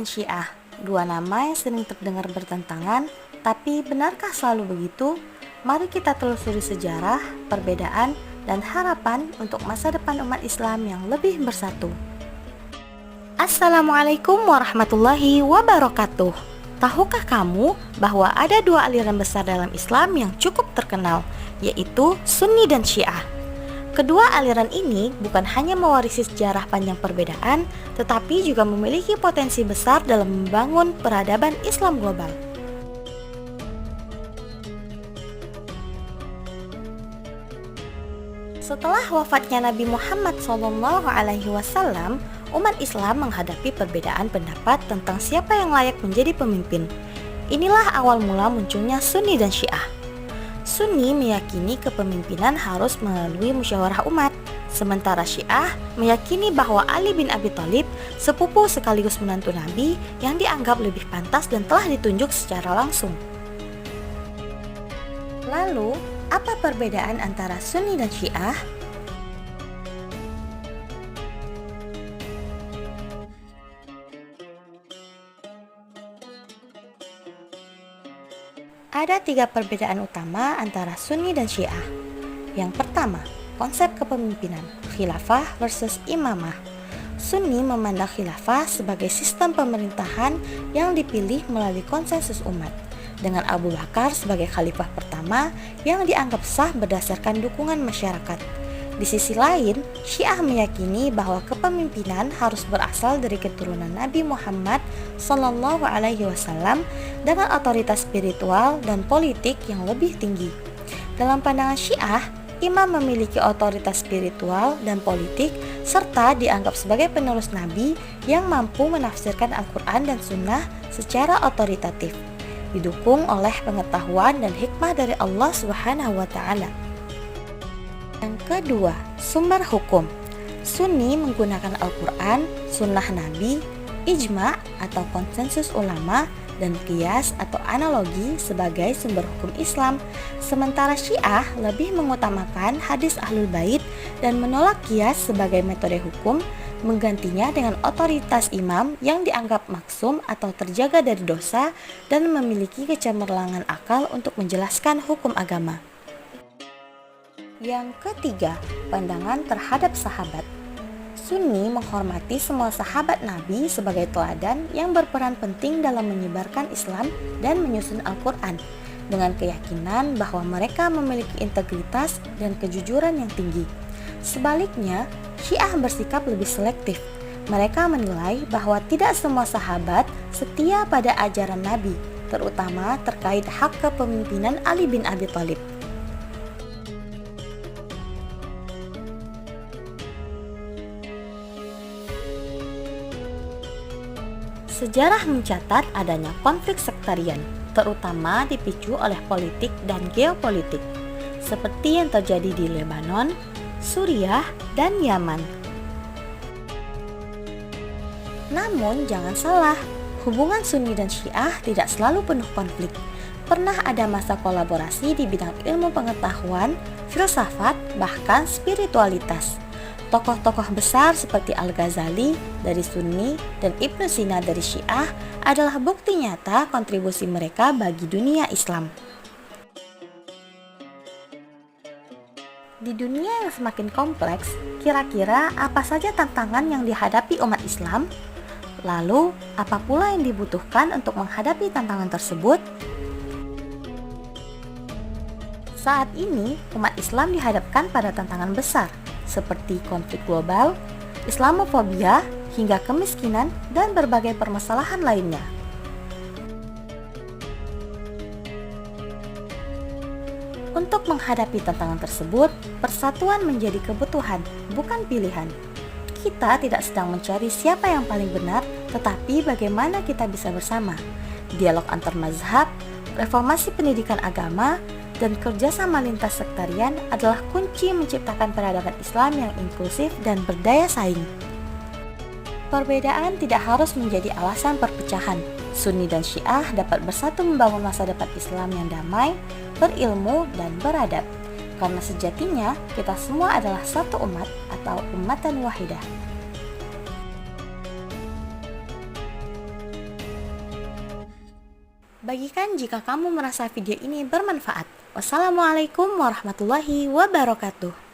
dan Syiah, dua nama yang sering terdengar bertentangan, tapi benarkah selalu begitu? Mari kita telusuri sejarah, perbedaan, dan harapan untuk masa depan umat Islam yang lebih bersatu. Assalamualaikum warahmatullahi wabarakatuh. Tahukah kamu bahwa ada dua aliran besar dalam Islam yang cukup terkenal, yaitu Sunni dan Syiah? Kedua aliran ini bukan hanya mewarisi sejarah panjang perbedaan, tetapi juga memiliki potensi besar dalam membangun peradaban Islam global. Setelah wafatnya Nabi Muhammad SAW, umat Islam menghadapi perbedaan pendapat tentang siapa yang layak menjadi pemimpin. Inilah awal mula munculnya Sunni dan Syiah. Sunni meyakini kepemimpinan harus melalui musyawarah umat, sementara Syiah meyakini bahwa Ali bin Abi Thalib, sepupu sekaligus menantu Nabi, yang dianggap lebih pantas dan telah ditunjuk secara langsung. Lalu, apa perbedaan antara Sunni dan Syiah? Ada tiga perbedaan utama antara Sunni dan Syiah. Yang pertama, konsep kepemimpinan, khilafah versus imamah. Sunni memandang khilafah sebagai sistem pemerintahan yang dipilih melalui konsensus umat, dengan Abu Bakar sebagai khalifah pertama yang dianggap sah berdasarkan dukungan masyarakat. Di sisi lain, Syiah meyakini bahwa kepemimpinan harus berasal dari keturunan Nabi Muhammad SAW dengan otoritas spiritual dan politik yang lebih tinggi. Dalam pandangan Syiah, imam memiliki otoritas spiritual dan politik serta dianggap sebagai penerus Nabi yang mampu menafsirkan Al-Quran dan Sunnah secara otoritatif, didukung oleh pengetahuan dan hikmah dari Allah Subhanahu wa Ta'ala. Yang kedua, sumber hukum. Sunni menggunakan Al-Quran, Sunnah Nabi, ijma' atau konsensus ulama, dan qiyas atau analogi sebagai sumber hukum Islam, sementara Syiah lebih mengutamakan hadis Ahlul Bait dan menolak qiyas sebagai metode hukum, menggantinya dengan otoritas imam yang dianggap maksum atau terjaga dari dosa dan memiliki kecemerlangan akal untuk menjelaskan hukum agama. Yang ketiga, pandangan terhadap sahabat. Sunni menghormati semua sahabat Nabi sebagai teladan yang berperan penting dalam menyebarkan Islam dan menyusun Al-Quran, dengan keyakinan bahwa mereka memiliki integritas dan kejujuran yang tinggi. Sebaliknya, Syiah bersikap lebih selektif. Mereka menilai bahwa tidak semua sahabat setia pada ajaran Nabi, terutama terkait hak kepemimpinan Ali bin Abi Thalib. Sejarah mencatat adanya konflik sektarian, terutama dipicu oleh politik dan geopolitik, seperti yang terjadi di Lebanon, Suriah, dan Yaman. Namun jangan salah, hubungan Sunni dan Syiah tidak selalu penuh konflik. Pernah ada masa kolaborasi di bidang ilmu pengetahuan, filsafat, bahkan spiritualitas. Tokoh-tokoh besar seperti Al-Ghazali dari Sunni dan Ibnu Sina dari Syiah adalah bukti nyata kontribusi mereka bagi dunia Islam. Di dunia yang semakin kompleks, kira-kira apa saja tantangan yang dihadapi umat Islam? Lalu, apa pula yang dibutuhkan untuk menghadapi tantangan tersebut? Saat ini, umat Islam dihadapkan pada tantangan besar, seperti konflik global, Islamofobia, hingga kemiskinan dan berbagai permasalahan lainnya. Untuk menghadapi tantangan tersebut, persatuan menjadi kebutuhan, bukan pilihan. Kita tidak sedang mencari siapa yang paling benar, tetapi bagaimana kita bisa bersama. Dialog antar mazhab, reformasi pendidikan agama, dan kerjasama lintas sektarian adalah kunci menciptakan peradaban Islam yang inklusif dan berdaya saing. Perbedaan tidak harus menjadi alasan perpecahan. Sunni dan Syiah dapat bersatu membangun masa depan Islam yang damai, berilmu, dan beradab. Karena sejatinya kita semua adalah satu umat atau ummatan wahidah. Bagikan jika kamu merasa video ini bermanfaat. Wassalamualaikum warahmatullahi wabarakatuh.